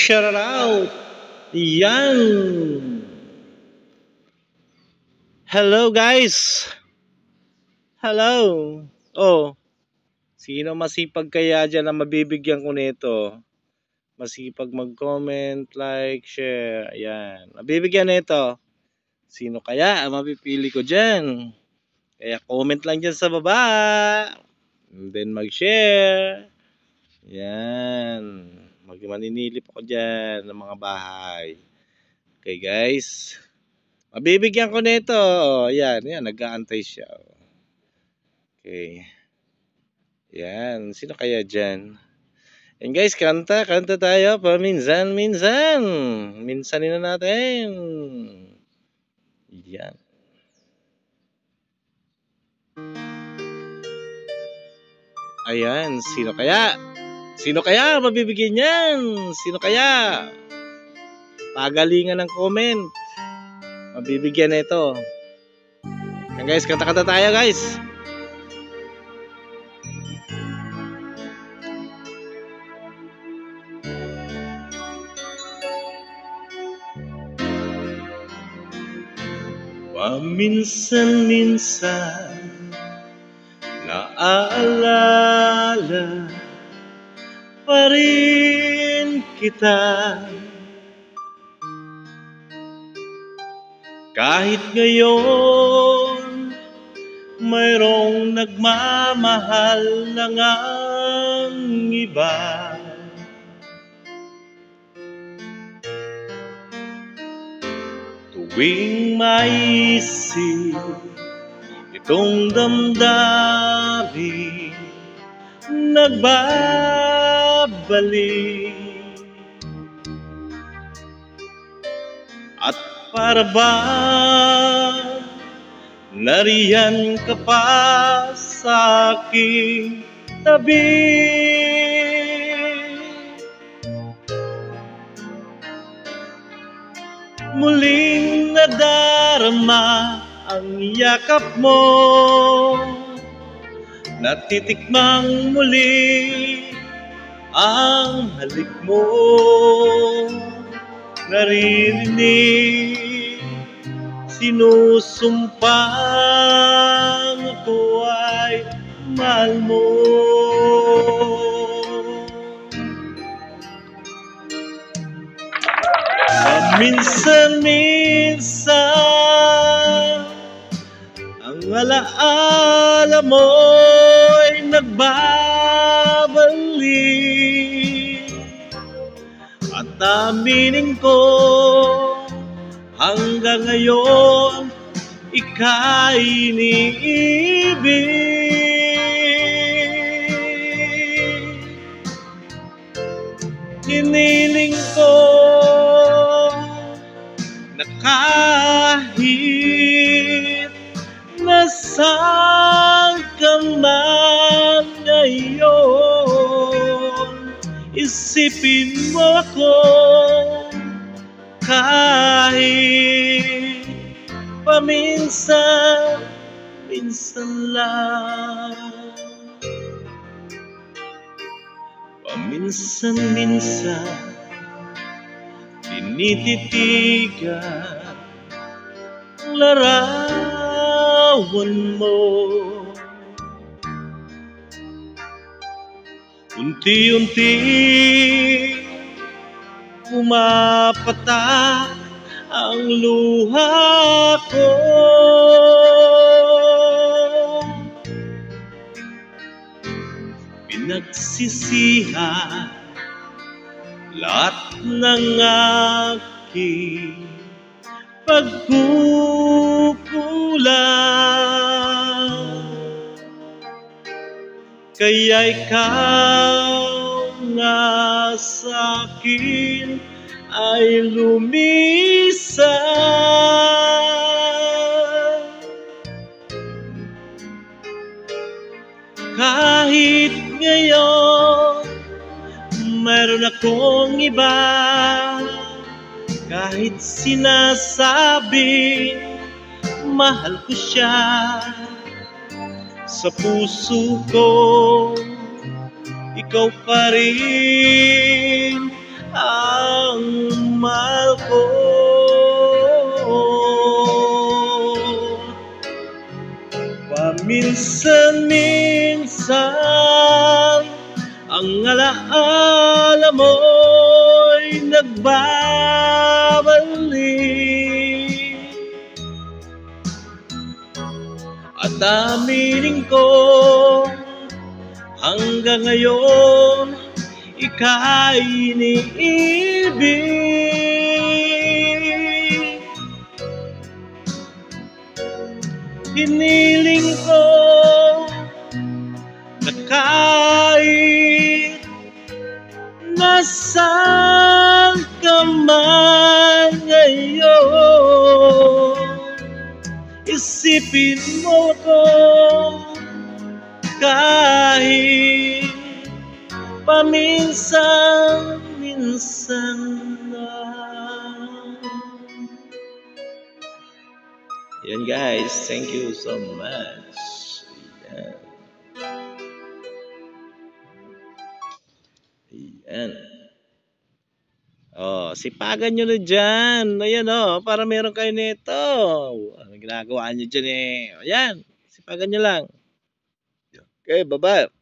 shout out. Yan. Hello guys. Hello. Oh, sino masipag kaya dyan na mabibigyan ko nito? Masipag mag-comment, like, share. Ayan. Mabibigyan nito. Sino kaya ang mapipili ko dyan? Kaya comment lang dyan sa baba. And then mag-share. Yan. Maninilip ako dyan ng mga bahay. Okay guys. Mabibigyan ko nito. Yan. Yan. Nag-aantay siya. Okay. Yan. Sino kaya dyan? And guys, kanta tayo paminsan-minsan. Minsanin na natin. Yan. Ayan, sino kaya? Sino kaya mabibigyan yan? Sino kaya? Pagalingan ng comment. Mabibigyan na ito. Yan guys, kanta tayo guys. Paminsan-minsan naaalala pa rin kita, kahit ngayon mayroong nagmamahal na ngang iba. Tuwing maisip itong damdamin, nagbabalik. At para ba nariyan ka pa sa aking tabi? Muling nadarama ang yakap mo, natitikmang muli ang halik mo, naririnig sinusumpang ako ay mahal mo. Minsan-minsan ang alaala mo'y nagbabalik, at aminin ko hanggang ngayon ika'y iniibig. Hiniling ko na kahit nasaan ka man ngayon, isipin mo ako kahit paminsan-minsan lang. Paminsan-minsan tinititigan ang larawan mo, unti-unti pumapatak ang luha ko. Pinagsisihan lahat ng aking pagkukulang, kaya ikaw nga sa'kin ay lumisan. Kahit ngayon meron akong iba, kahit sinasabing mahal ko siya, sa puso ko ikaw pa rin ang mahal ko. Paminsan-minsan ang alaala mo'y nagbabalik, at aminin ko hanggang ngayon ika'y iniibig. Hiniling ko na kahit nasaan ka man ngayon, isipin mo ko kahit paminsan-minsan lang. Yan guys, thank you so much. Yan. Yan. Oh, sipagan nyo na dyan. Ayan oh, para meron kayo nito. Ano ginagawa nyo dyan eh. Ayan, sipagan nyo lang. Okay, bye-bye.